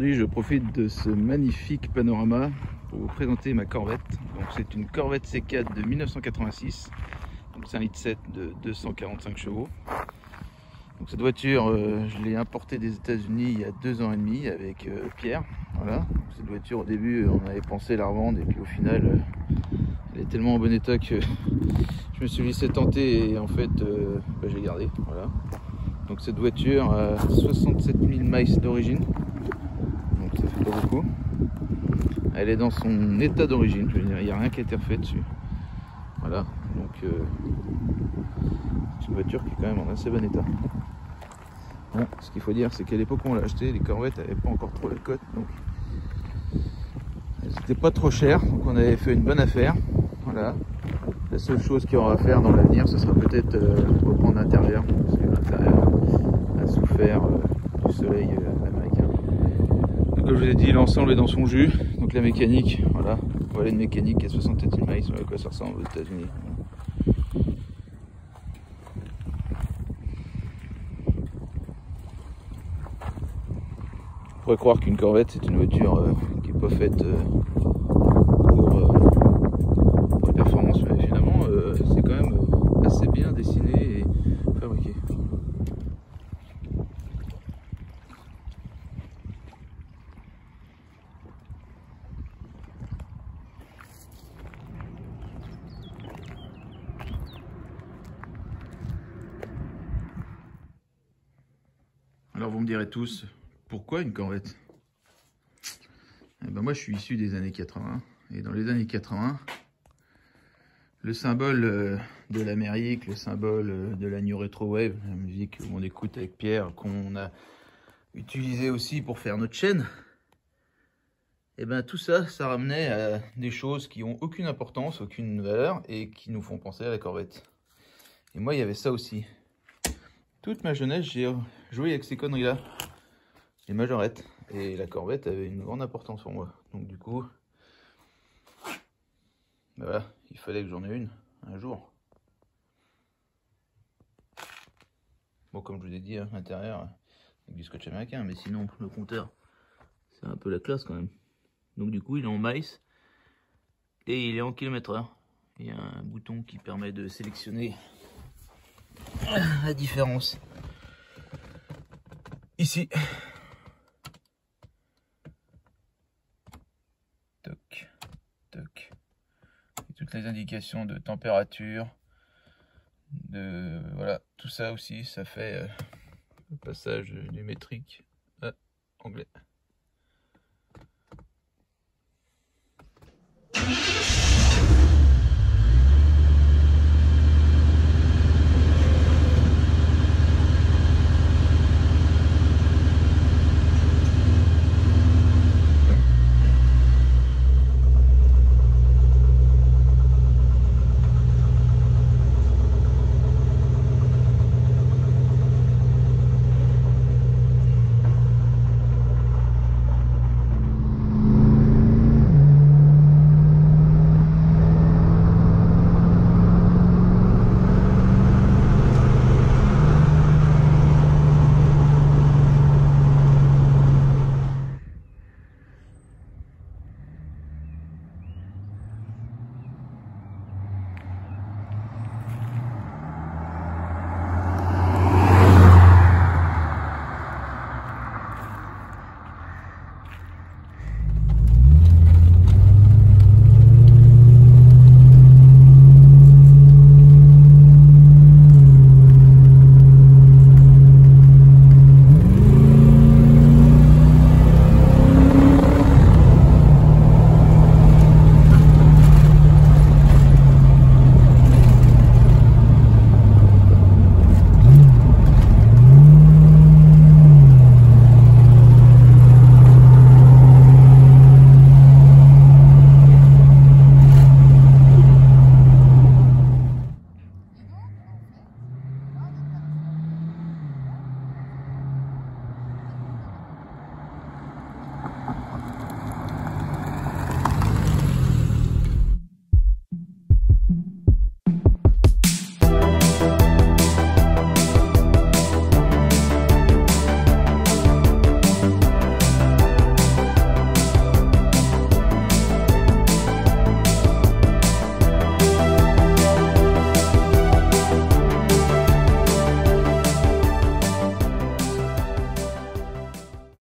aujourd'hui, je profite de ce magnifique panorama pour vous présenter ma Corvette. Donc c'est une Corvette C4 de 1986. Donc c'est un 1,7 de 245 chevaux. Donc cette voiture, je l'ai importée des États-Unis il y a 2 ans et demi avec Pierre. Voilà. Donc cette voiture, au début, on avait pensé la revendre et puis au final, elle est tellement en bon état que je me suis laissé tenter et en fait, j'ai gardé. Voilà. Donc cette voiture a 67 000 miles d'origine, donc ça fait pas beaucoup. Elle est dans son état d'origine, je veux dire, il n'y a rien qui a été refait dessus. Voilà, donc c'est une voiture qui est quand même en assez bon état. Bon, ce qu'il faut dire, c'est qu'à l'époque où on l'a acheté, les Corvettes n'avaient pas encore trop la cote, donc elles n'étaient pas trop chères, donc on avait fait une bonne affaire. Voilà. La seule chose qu'il y aura à faire dans l'avenir, ce sera peut-être reprendre l'intérieur, parce que l'intérieur a souffert du soleil américain. Donc comme je vous ai dit, l'ensemble est dans son jus, donc la mécanique, voilà, voilà une mécanique qui a 67 000 miles, voilà à quoi ça ressemble aux États-Unis. On pourrait croire qu'une Corvette c'est une voiture qui n'est pas faite pour les performances, mais finalement c'est quand même assez bien dessiné et fabriqué. Alors vous me direz tous, pourquoi une Corvette? Eh ben moi je suis issu des années 80, et dans les années 80, le symbole de l'Amérique, le symbole de la New Retro Wave, la musique qu'on écoute avec Pierre, qu'on a utilisé aussi pour faire notre chaîne, et ben tout ça, ça ramenait à des choses qui ont aucune importance, aucune valeur, et qui nous font penser à la Corvette. Et moi il y avait ça aussi. Toute ma jeunesse, j'ai joué avec ces conneries-là, les majorettes. Et la Corvette avait une grande importance pour moi. Donc du coup, ben voilà, il fallait que j'en ai une un jour. Bon, comme je vous ai dit, à l'intérieur, avec du scotch américain, mais sinon, le compteur, c'est un peu la classe quand même. Donc du coup, il est en miles et il est en km/h. Il y a un bouton qui permet de sélectionner la différence. Ici. Toc, toc. Et toutes les indications de température, de voilà, tout ça aussi, ça fait le passage du métrique à anglais.